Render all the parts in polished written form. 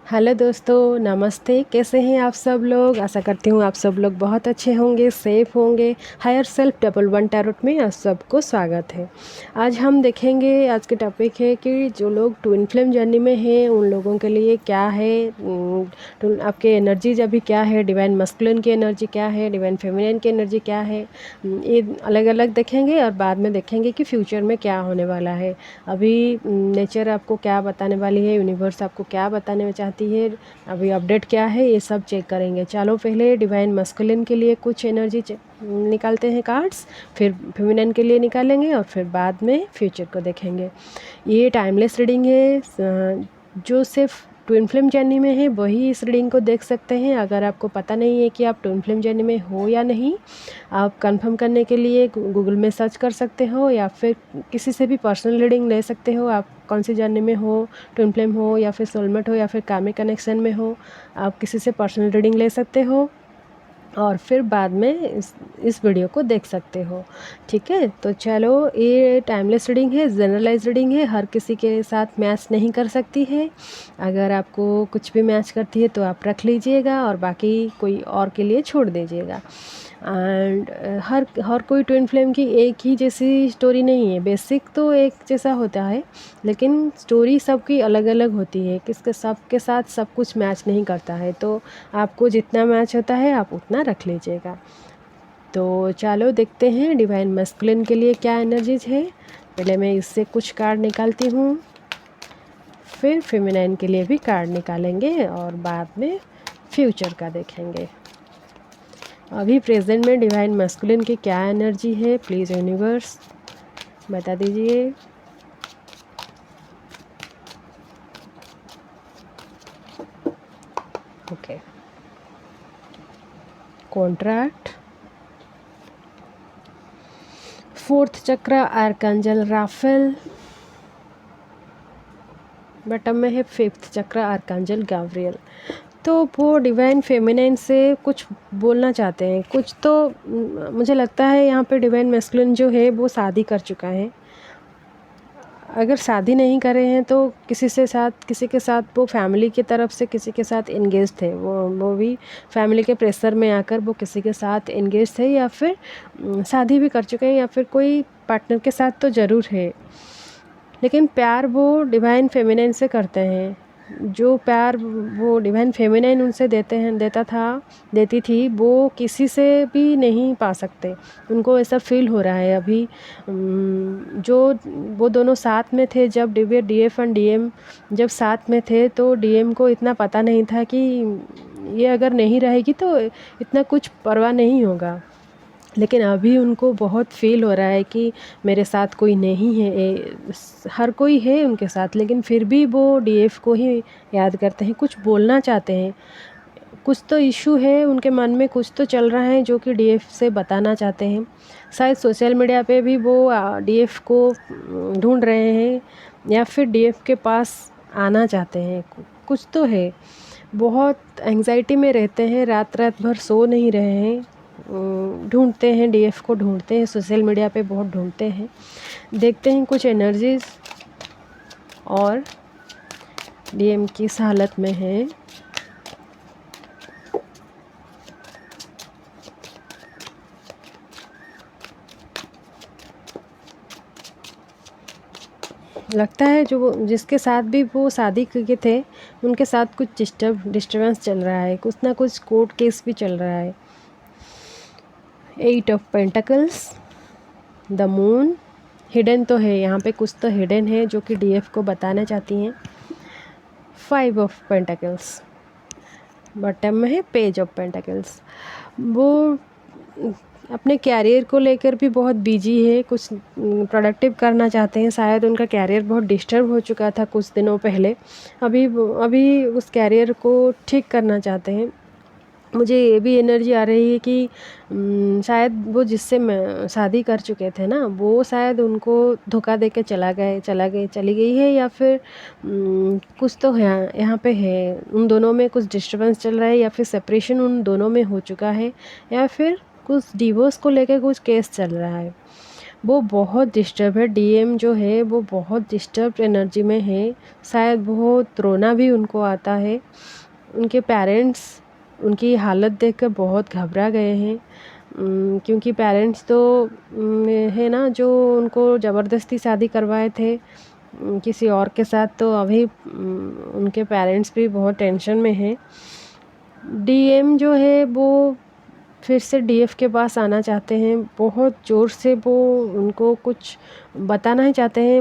Hello दोस्तों, नमस्ते। कैसे हैं आप सब लोग? आशा करती हूँ आप सब लोग बहुत अच्छे होंगे, सेफ होंगे। Higher self double one tarot में आप सबको स्वागत है। आज हम देखेंगे, आज के टॉपिक है कि जो लोग ट्विन फ्लेम जर्नी में हैं उन लोगों के लिए क्या है, आपके एनर्जीज अभी क्या है, डिवाइन मस्कुलिन की एनर्जी क्या है, डिवाइन फेमिनिन की एनर्जी क्या है। ये अलग अलग देखेंगे और बाद में देखेंगे कि फ्यूचर में क्या होने वाला है। अभी नेचर आपको क्या बताने वाली है, यूनिवर्स आपको क्या बताने में चाहती है, अभी अपडेट क्या है, ये सब चेक करेंगे। चलो पहले डिवाइन मस्कुलिन के लिए कुछ एनर्जी निकालते हैं कार्ड्स, फिर फेमिनिन के लिए निकालेंगे और फिर बाद में फ्यूचर को देखेंगे। ये टाइमलेस रीडिंग है, जो सिर्फ ट्विन फ्लेम जर्नी में है वही इस रीडिंग को देख सकते हैं। अगर आपको पता नहीं है कि आप ट्विन फ्लेम जर्नी में हो या नहीं, आप कंफर्म करने के लिए गूगल में सर्च कर सकते हो या फिर किसी से भी पर्सनल रीडिंग ले सकते हो। आप कौन सी जर्नी में हो, ट्विन फ्लेम हो या फिर सोलमेट हो या फिर कार्मिक कनेक्शन में हो, आप किसी से पर्सनल रीडिंग ले सकते हो और फिर बाद में इस वीडियो को देख सकते हो। ठीक है, तो चलो, ये टाइमलेस रीडिंग है, जनरलाइज रीडिंग है, हर किसी के साथ मैच नहीं कर सकती है। अगर आपको कुछ भी मैच करती है तो आप रख लीजिएगा और बाकी कोई और के लिए छोड़ दीजिएगा। एंड हर कोई ट्विन फ्लेम की एक ही जैसी स्टोरी नहीं है। बेसिक तो एक जैसा होता है, लेकिन स्टोरी सबकी अलग अलग होती है। किसके सबके साथ सब कुछ मैच नहीं करता है, तो आपको जितना मैच होता है आप उतना रख लीजिएगा। तो चलो देखते हैं डिवाइन मस्कुलिन के लिए क्या एनर्जीज है। पहले मैं इससे कुछ कार्ड निकालती हूँ, फिर फेमिनाइन के लिए भी कार्ड निकालेंगे और बाद में फ्यूचर का देखेंगे। अभी प्रेजेंट में डिवाइन मस्कुलिन की क्या एनर्जी है, प्लीज़ यूनिवर्स बता दीजिए। ओके, कॉन्ट्रैक्ट, फोर्थ चक्र आर्कांजल राफेल, बटम में है फिफ्थ चक्र आर्कांजल गैब्रियल। तो वो डिवाइन फेमिनाइन से कुछ बोलना चाहते हैं। कुछ तो मुझे लगता है यहाँ पे डिवाइन मैस्कुलिन जो है वो शादी कर चुका है। अगर शादी नहीं करे हैं तो किसी के साथ वो फैमिली की तरफ से किसी के साथ एंगेज थे। वो भी फैमिली के प्रेशर में आकर वो किसी के साथ एंगेज थे, या फिर शादी भी कर चुके हैं, या फिर कोई पार्टनर के साथ तो ज़रूर है। लेकिन प्यार वो डिवाइन फेमिनाइन से करते हैं। जो प्यार वो डिवाइन फेमिनाइन उनसे देती थी, वो किसी से भी नहीं पा सकते। उनको ऐसा फील हो रहा है अभी। जो वो दोनों साथ में थे, जब डीएफ एंड डीएम जब साथ में थे, तो डीएम को इतना पता नहीं था कि ये अगर नहीं रहेगी तो इतना कुछ परवाह नहीं होगा। लेकिन अभी उनको बहुत फील हो रहा है कि मेरे साथ कोई नहीं है। हर कोई है उनके साथ, लेकिन फिर भी वो डीएफ को ही याद करते हैं, कुछ बोलना चाहते हैं। कुछ तो इशू है उनके मन में, कुछ तो चल रहा है जो कि डीएफ से बताना चाहते हैं। शायद सोशल मीडिया पे भी वो डीएफ को ढूंढ रहे हैं, या फिर डीएफ के पास आना चाहते हैं। कुछ तो है। बहुत एंग्जाइटी में रहते हैं, रात रात भर सो नहीं रहे हैं। ढूंढते हैं, डीएफ को ढूंढते हैं, सोशल मीडिया पे बहुत ढूंढते हैं। देखते हैं कुछ एनर्जीज और डीएम किस हालत में है। लगता है जो जिसके साथ भी वो शादी किए थे उनके साथ कुछ डिस्टर्बेंस चल रहा है, कुछ ना कुछ कोर्ट केस भी चल रहा है। 8 of pentacles, the moon, hidden तो है यहाँ पे, कुछ तो हिडन है जो कि डीएफ को बताना चाहती हैं। 5 ऑफ पेंटिकल्स, बॉटम में है पेज ऑफ पेंटिकल्स। वो अपने कैरियर को लेकर भी बहुत बिजी है, कुछ प्रोडक्टिव करना चाहते हैं। शायद उनका कैरियर बहुत डिस्टर्ब हो चुका था कुछ दिनों पहले, अभी उस कैरियर को ठीक करना चाहते हैं। मुझे ये भी एनर्जी आ रही है कि शायद वो जिससे शादी कर चुके थे ना, वो शायद उनको धोखा दे के चली गई है, या फिर कुछ तो यहाँ पे है। उन दोनों में कुछ डिस्टर्बेंस चल रहा है, या फिर सेपरेशन उन दोनों में हो चुका है, या फिर कुछ डिवोर्स को लेकर कुछ केस चल रहा है। वो बहुत डिस्टर्ब है। डीएम जो है वो बहुत डिस्टर्ब एनर्जी में है। शायद बहुत रोना भी उनको आता है। उनके पेरेंट्स उनकी हालत देखकर बहुत घबरा गए हैं। क्योंकि पेरेंट्स तो है ना, जो उनको ज़बरदस्ती शादी करवाए थे किसी और के साथ, तो अभी उनके पेरेंट्स भी बहुत टेंशन में हैं। डीएम जो है वो फिर से डीएफ के पास आना चाहते हैं। बहुत ज़ोर से वो उनको कुछ बताना ही चाहते हैं।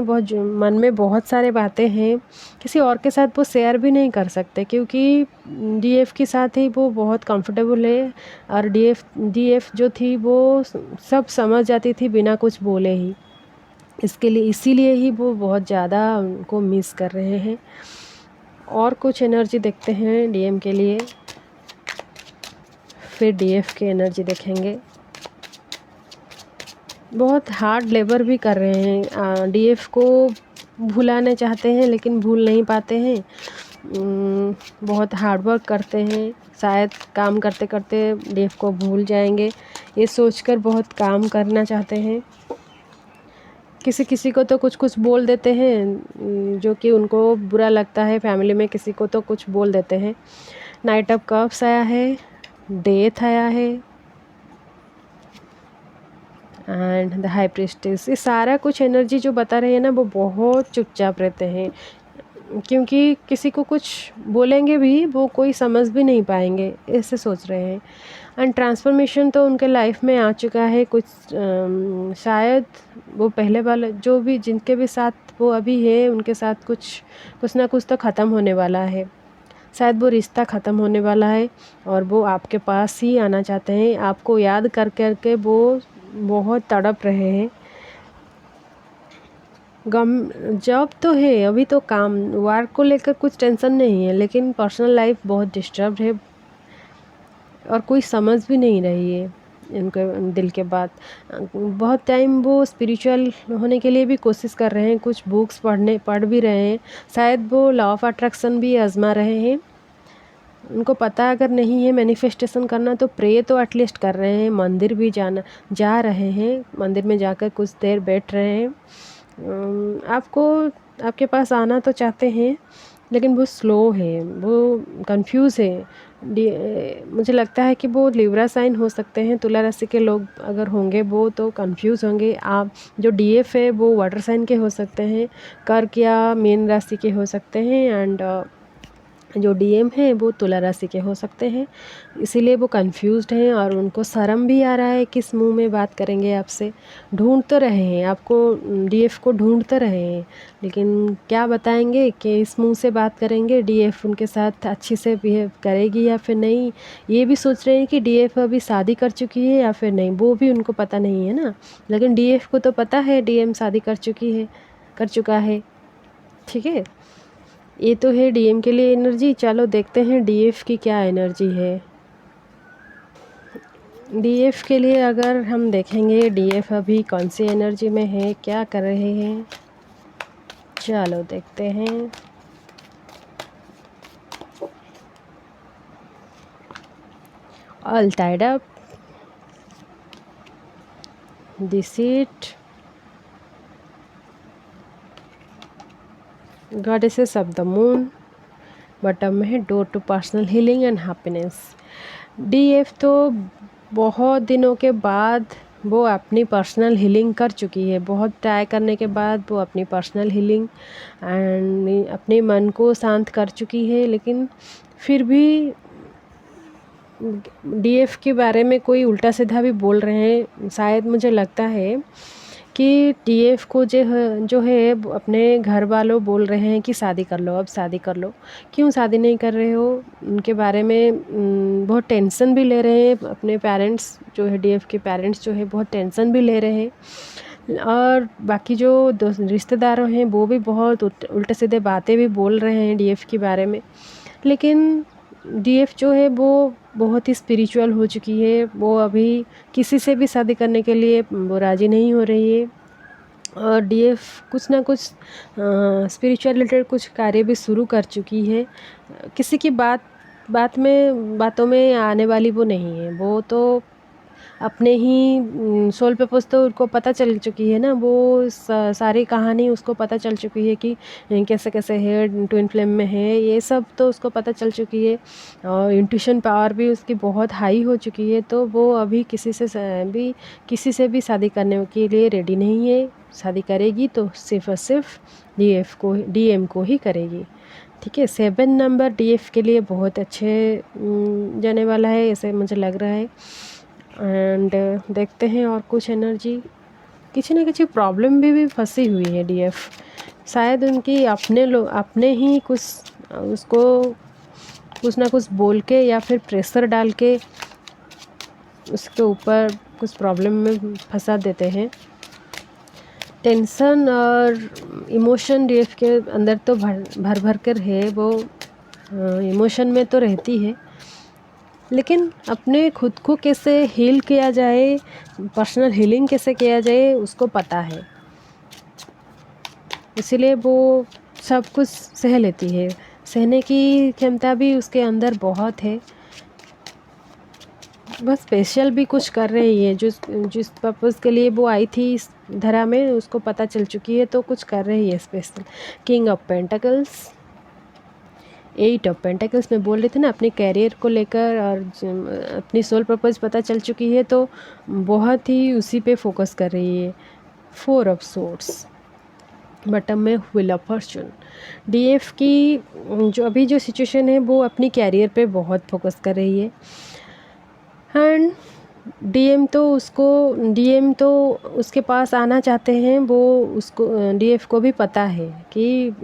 मन में बहुत सारे बातें हैं, किसी और के साथ वो शेयर भी नहीं कर सकते, क्योंकि डीएफ के साथ ही वो बहुत कंफर्टेबल है। और डीएफ जो थी वो सब समझ जाती थी बिना कुछ बोले ही। इसीलिए ही वो बहुत ज़्यादा उनको मिस कर रहे हैं। और कुछ एनर्जी देखते हैं डीएम के लिए, फिर डीएफ की एनर्जी देखेंगे। बहुत हार्ड लेबर भी कर रहे हैं। डीएफ को भुलाना चाहते हैं लेकिन भूल नहीं पाते हैं। बहुत हार्ड वर्क करते हैं। शायद काम करते करते डीएफ को भूल जाएंगे, ये सोचकर बहुत काम करना चाहते हैं। किसी किसी को तो कुछ कुछ बोल देते हैं जो कि उनको बुरा लगता है। फैमिली में किसी को तो कुछ बोल देते हैं। नाइट ऑफ कप्स आया है, डेथ आया है एंड द हाई प्रीस्टेस। ये सारा कुछ एनर्जी जो बता रहे हैं ना, वो बहुत चुपचाप रहते हैं, क्योंकि किसी को कुछ बोलेंगे भी वो कोई समझ भी नहीं पाएंगे, ऐसे सोच रहे हैं। एंड ट्रांसफॉर्मेशन तो उनके लाइफ में आ चुका है कुछ। शायद वो पहले वाले जो भी जिनके भी साथ वो अभी है, उनके साथ कुछ ना कुछ तो ख़त्म होने वाला है। शायद वो रिश्ता ख़त्म होने वाला है और वो आपके पास ही आना चाहते हैं। आपको याद कर कर के वो बहुत तड़प रहे हैं। गम जॉब तो है, अभी तो काम वर्क को लेकर कुछ टेंशन नहीं है, लेकिन पर्सनल लाइफ बहुत डिस्टर्ब है और कोई समझ भी नहीं रही है इनके दिल के बात। बहुत टाइम वो स्पिरिचुअल होने के लिए भी कोशिश कर रहे हैं, कुछ बुक्स पढ़ भी रहे हैं। शायद वो लॉ ऑफ अट्रैक्शन भी आजमा रहे हैं। उनको पता अगर नहीं है मैनिफेस्टेशन करना तो प्रे तो एटलीस्ट कर रहे हैं। मंदिर भी जा रहे हैं, मंदिर में जाकर कुछ देर बैठ रहे हैं। आपको आपके पास आना तो चाहते हैं, लेकिन वो स्लो है, वो कंफ्यूज है। मुझे लगता है कि वो लिब्रा साइन हो सकते हैं। तुला राशि के लोग अगर होंगे वो तो कंफ्यूज होंगे। आप जो डीएफ है वो वाटर साइन के हो सकते हैं, कर्क या मीन राशि के हो सकते हैं, एंड जो डीएम है वो तुला राशि के हो सकते हैं। इसीलिए वो कंफ्यूज्ड हैं और उनको शर्म भी आ रहा है किस मुंह में बात करेंगे आपसे। ढूंढ तो रहे हैं आपको, डीएफ को ढूंढ तो रहे हैं, लेकिन क्या बताएंगे कि इस मुंह से बात करेंगे, डीएफ उनके साथ अच्छी से बिहेव करेगी या फिर नहीं। ये भी सोच रहे हैं कि डीएफ अभी शादी कर चुकी है या फिर नहीं, वो भी उनको पता नहीं है ना। लेकिन डीएफ को तो पता है डीएम शादी कर चुका है। ठीक है, ये तो है डीएम के लिए एनर्जी। चलो देखते हैं डीएफ की क्या एनर्जी है। डीएफ के लिए अगर हम देखेंगे डीएफ अभी कौन सी एनर्जी में है, क्या कर रहे हैं, चलो देखते हैं। All tied up, deceit, goddesses of the moon, bottom में है door to personal healing and happiness. डीएफ तो बहुत दिनों के बाद वो अपनी पर्सनल हीलिंग कर चुकी है। बहुत ट्राई करने के बाद वो अपनी पर्सनल हीलिंग एंड अपने मन को शांत कर चुकी है, लेकिन फिर भी डीएफ के बारे में कोई उल्टा सीधा भी बोल रहे हैं। शायद मुझे लगता है कि डीएफ को जो है अपने घर वालों बोल रहे हैं कि शादी कर लो, अब शादी कर लो। क्यों शादी नहीं कर रहे हो, उनके बारे में बहुत टेंशन भी ले रहे हैं। अपने पेरेंट्स जो है, डीएफ के पेरेंट्स जो है बहुत टेंशन भी ले रहे हैं, और बाकी जो रिश्तेदारों हैं वो भी बहुत उल्टे सीधे बातें भी बोल रहे हैं डीएफ के बारे में। लेकिन डीएफ जो है वो बहुत ही स्पिरिचुअल हो चुकी है। वो अभी किसी से भी शादी करने के लिए वो राज़ी नहीं हो रही है। और डीएफ कुछ ना कुछ स्पिरिचुअल रिलेटेड कुछ कार्य भी शुरू कर चुकी है। किसी की बातों में आने वाली वो नहीं है। वो तो अपने ही सोल पर्पस तो उनको पता चल चुकी है ना, वो सारी कहानी उसको पता चल चुकी है कि कैसे कैसे है, ट्विन फ्लेम में है, ये सब तो उसको पता चल चुकी है। और इंट्यूशन पावर भी उसकी बहुत हाई हो चुकी है, तो वो अभी किसी से भी शादी करने के लिए रेडी नहीं है। शादी करेगी तो सिर्फ और सिर्फ डीएम को ही करेगी। ठीक है, 7 नंबर डीएफ के लिए बहुत अच्छे जाने वाला है, ऐसे मुझे लग रहा है। एंड देखते हैं और कुछ एनर्जी। किसी न किसी प्रॉब्लम भी फंसी हुई है डीएफ, शायद उनकी अपने ही कुछ उसको कुछ ना कुछ बोल के या फिर प्रेशर डाल के उसके ऊपर कुछ प्रॉब्लम में फंसा देते हैं। टेंशन और इमोशन डीएफ के अंदर तो भर भर कर है, वो इमोशन में तो रहती है, लेकिन अपने खुद को कैसे हील किया जाए, पर्सनल हीलिंग कैसे किया जाए उसको पता है, इसीलिए वो सब कुछ सह लेती है। सहने की क्षमता भी उसके अंदर बहुत है। बस स्पेशल भी कुछ कर रही है, जिस पर्पज़ के लिए वो आई थी इस धरा में उसको पता चल चुकी है, तो कुछ कर रही है special. King of pentacles, 8 of pentacles में बोल रहे थे ना, अपने कैरियर को लेकर और अपनी सोल पर्पज़ पता चल चुकी है, तो बहुत ही उसी पे फोकस कर रही है। 4 ऑफ सोर्ड्स, बटम में व्हील ऑफ फॉर्चून। डीएफ की जो सिचुएशन है वो अपनी कैरियर पे बहुत फोकस कर रही है। एंड डीएम तो उसके पास आना चाहते हैं, वो उसको डीएफ को भी पता है कि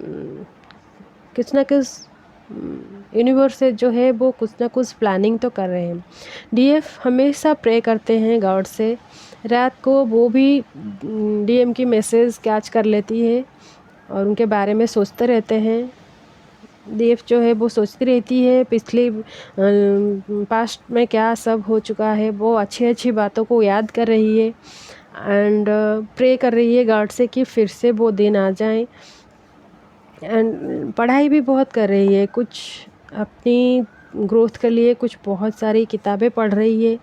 कुछ ना कुछ यूनिवर्स से जो है वो कुछ ना कुछ प्लानिंग तो कर रहे हैं। डीएफ हमेशा प्रे करते हैं गॉड से, रात को वो भी डीएम की मैसेज कैच कर लेती है और उनके बारे में सोचते रहते हैं। डीएफ जो है वो सोचती रहती है पिछली पास्ट में क्या सब हो चुका है, वो अच्छी अच्छी बातों को याद कर रही है एंड प्रे कर रही है गॉड से कि फिर से वो दिन आ जाए। एंड पढ़ाई भी बहुत कर रही है, कुछ अपनी ग्रोथ के लिए कुछ बहुत सारी किताबें पढ़ रही है,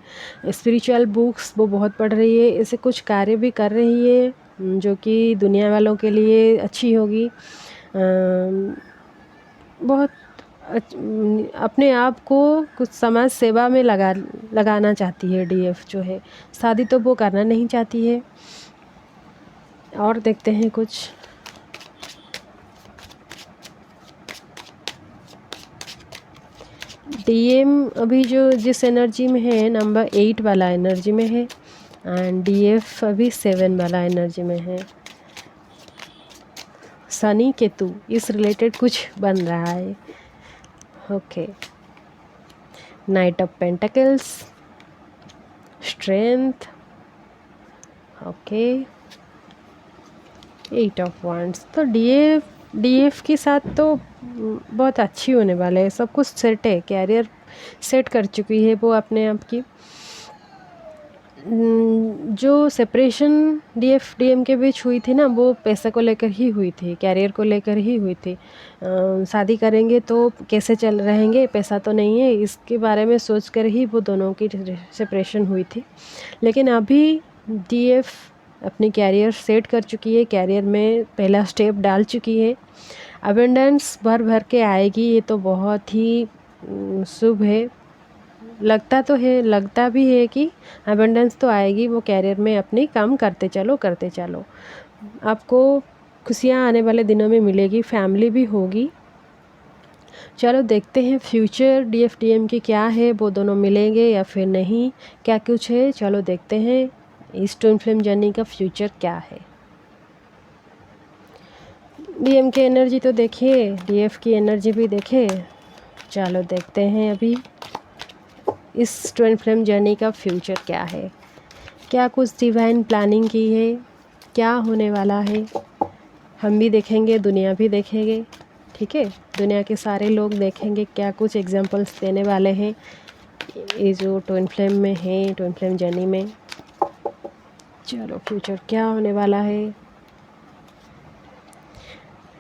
स्पिरिचुअल बुक्स वो बहुत पढ़ रही है, ऐसे कुछ कार्य भी कर रही है जो कि दुनिया वालों के लिए अच्छी होगी। बहुत अपने आप को कुछ समाज सेवा में लगाना चाहती है डीएफ जो है। शादी तो वो करना नहीं चाहती है। और देखते हैं कुछ। डीएम अभी जो जिस एनर्जी में है, नंबर 8 वाला एनर्जी में है, एंड डीएफ अभी 7 वाला एनर्जी में है। शनि केतु इस रिलेटेड कुछ बन रहा है। Okay, night of pentacles, strength, okay, 8 of wands. तो डीएफ के साथ तो बहुत अच्छी होने वाले है, सब कुछ सेट है, कैरियर सेट कर चुकी है वो अपने आप की। जो सेपरेशन डीएम के बीच हुई थी ना, वो पैसे को लेकर ही हुई थी, कैरियर को लेकर ही हुई थी। शादी करेंगे तो कैसे चल रहेंगे, पैसा तो नहीं है, इसके बारे में सोच कर ही वो दोनों की सेपरेशन हुई थी। लेकिन अभी डीएफ अपनी कैरियर सेट कर चुकी है, कैरियर में पहला स्टेप डाल चुकी है। अबेंडेंस भर भर के आएगी, ये तो बहुत ही शुभ है। लगता भी है कि अबेंडेंस तो आएगी, वो कैरियर में अपनी काम करते चलो आपको खुशियाँ आने वाले दिनों में मिलेगी, फैमिली भी होगी। चलो देखते हैं फ्यूचर डीएफ डीएम की क्या है, वो दोनों मिलेंगे या फिर नहीं, क्या कुछ है। चलो देखते हैं इस ट्विन फ्लेम जर्नी का फ्यूचर क्या है। डीएम की एनर्जी तो देखिए, डीएफ की एनर्जी भी देखे। चलो देखते हैं अभी इस ट्विन फ्लेम जर्नी का फ्यूचर क्या है, क्या कुछ डिवाइन प्लानिंग की है, क्या होने वाला है। हम भी देखेंगे, दुनिया भी देखेंगे, ठीक है, दुनिया के सारे लोग देखेंगे क्या कुछ एग्जांपल्स देने वाले हैं ये जो ट्विन फ्लेम में है, ट्विन फ्लेम जर्नी में। चलो फ्यूचर क्या होने वाला है।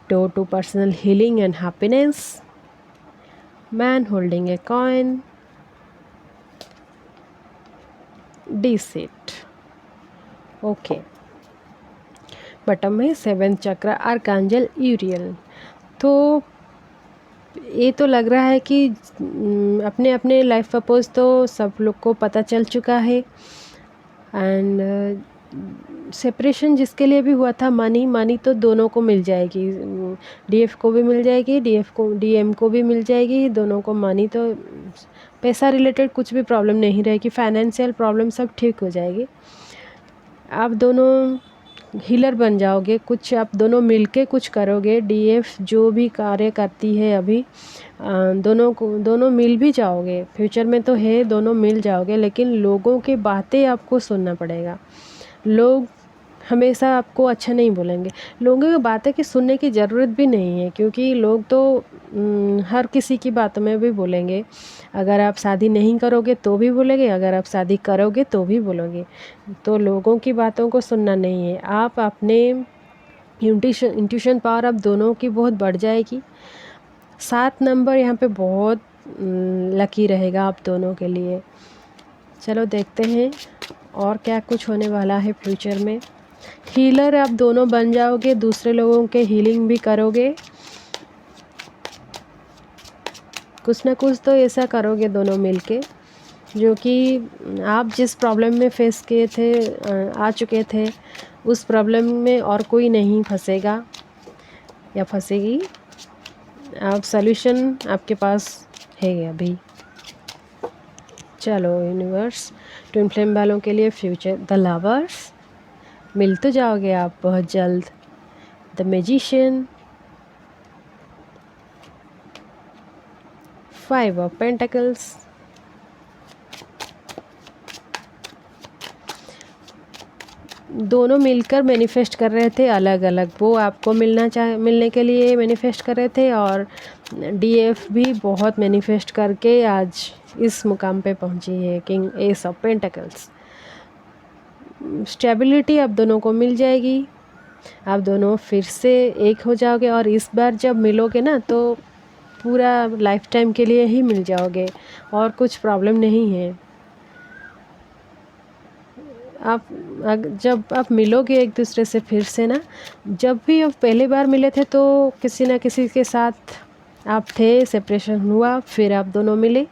Door to personal healing and happiness, man holding a coin, deceit. Okay, bottom में 7th चक्र आर्कांजल यूरियल। तो ये तो लग रहा है कि अपने अपने लाइफ पर्पस तो सब लोग को पता चल चुका है। एंड सेपरेशन जिसके लिए भी हुआ था, मनी तो दोनों को मिल जाएगी, डीएफ को भी मिल जाएगी, डीएफ को डीएम को भी मिल जाएगी, दोनों को मनी तो पैसा रिलेटेड कुछ भी प्रॉब्लम नहीं रहेगी, फाइनेंशियल प्रॉब्लम सब ठीक हो जाएगी। आप दोनों हीलर बन जाओगे, कुछ आप दोनों मिलके कुछ करोगे। डीएफ जो भी कार्य करती है अभी, दोनों मिल भी जाओगे, फ्यूचर में तो है दोनों मिल जाओगे, लेकिन लोगों की बातें आपको सुनना पड़ेगा। लोग हमेशा आपको अच्छा नहीं बोलेंगे, लोगों की बातें की सुनने की ज़रूरत भी नहीं है, क्योंकि लोग तो हर किसी की बातों में भी बोलेंगे। अगर आप शादी नहीं करोगे तो भी बोलेंगे, अगर आप शादी करोगे तो भी बोलोगे। तो लोगों की बातों को सुनना नहीं है, आप अपने इंट्यूशन पावर आप दोनों की बहुत बढ़ जाएगी। 7 नंबर यहाँ पे बहुत लकी रहेगा आप दोनों के लिए। चलो देखते हैं और क्या कुछ होने वाला है फ्यूचर में। हीलर आप दोनों बन जाओगे, दूसरे लोगों के हीलिंग भी करोगे, कुछ ना कुछ तो ऐसा करोगे दोनों मिलके, जो कि आप जिस प्रॉब्लम में फेस किए थे, आ चुके थे, उस प्रॉब्लम में और कोई नहीं फंसेगा या फंसेगी। आप सॉल्यूशन आपके पास है अभी। चलो यूनिवर्स, ट्विन फ्लेम वालों के लिए फ्यूचर द लवर्स, मिल तो जाओगे आप बहुत जल्द। द मैजिशियन, 5 ऑफ पेंटिकल्स, दोनों मिलकर मैनिफेस्ट कर रहे थे अलग अलग, वो आपको मिलने के लिए मैनिफेस्ट कर रहे थे, और डीएफ भी बहुत मैनिफेस्ट करके आज इस मुकाम पे पहुंची है, king S of pentacles. Stability आप दोनों को मिल जाएगी, आप दोनों फिर से एक हो जाओगे, और इस बार जब मिलोगे ना तो पूरा लाइफ टाइम के लिए ही मिल जाओगे, और कुछ प्रॉब्लम नहीं है। जब आप मिलोगे एक दूसरे से फिर से ना, जब भी आप पहली बार मिले थे तो किसी ना किसी के साथ आप थे, सेपरेशन हुआ, फिर आप दोनों मिले,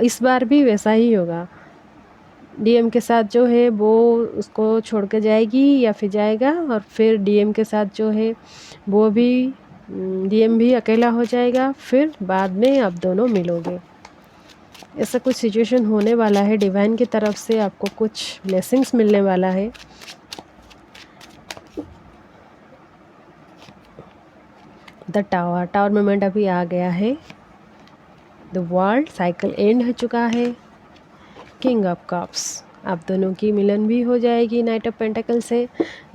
इस बार भी वैसा ही होगा। डीएम के साथ जो है वो उसको छोड़ के जाएगी या फिर जाएगा, और फिर डीएम के साथ जो है वो भी, डीएम भी अकेला हो जाएगा, फिर बाद में आप दोनों मिलोगे। ऐसा कुछ सिचुएशन होने वाला है, डिवाइन की तरफ से आपको कुछ ब्लेसिंग्स मिलने वाला है। द टावर मोमेंट अभी आ गया है। द वर्ल्ड साइकिल एंड हो चुका है। किंग ऑफ कप्स, आप दोनों की मिलन भी हो जाएगी नाइट ऑफ पेंटिकल से।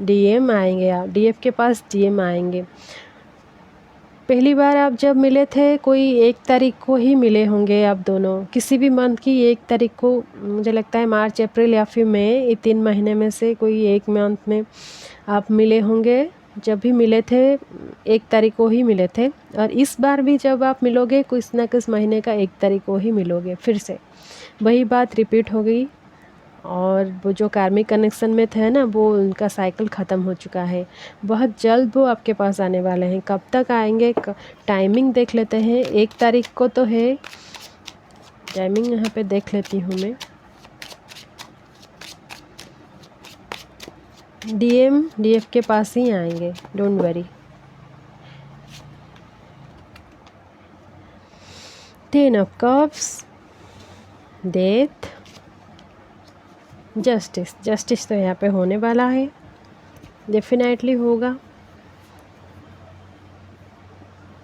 डीएम आएंगे, आप डीएफ के पास डीएम आएंगे। पहली बार आप जब मिले थे कोई 1 तारीख को ही मिले होंगे आप दोनों, किसी भी मंथ की 1 तारीख को, मुझे लगता है मार्च, अप्रैल या फिर मई, ये 3 महीने में से कोई एक मंथ में आप मिले होंगे। जब भी मिले थे 1 तारीख को ही मिले थे, और इस बार भी जब आप मिलोगे कुछ ना कुछ महीने का 1 तारीख को ही मिलोगे, फिर से वही बात रिपीट हो गई। और वो जो कार्मिक कनेक्शन में थे ना, वो उनका साइकिल ख़त्म हो चुका है, बहुत जल्द वो आपके पास आने वाले हैं। कब तक आएंगे, टाइमिंग देख लेते हैं। 1 तारीख को तो है, टाइमिंग यहाँ पे देख लेती हूँ मैं। डीएफ के पास ही आएंगे, don't worry. 10 of cups, death, justice तो यहाँ पे होने वाला है, डेफिनेटली होगा।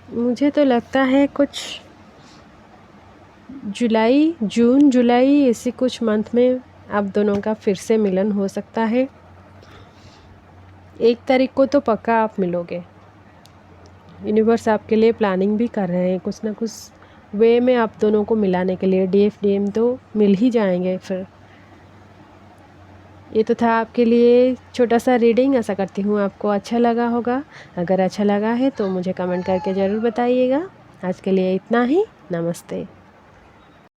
मुझे तो लगता है कुछ जून जुलाई ऐसी कुछ मंथ में आप दोनों का फिर से मिलन हो सकता है। 1 तारीख को तो पक्का आप मिलोगे। यूनिवर्स आपके लिए प्लानिंग भी कर रहे हैं, कुछ ना कुछ वे में आप दोनों को मिलाने के लिए। डीएफ डीएम तो मिल ही जाएंगे फिर। ये तो था आपके लिए छोटा सा रीडिंग, आशा करती हूँ आपको अच्छा लगा होगा। अगर अच्छा लगा है तो मुझे कमेंट करके ज़रूर बताइएगा। आज के लिए इतना ही, नमस्ते।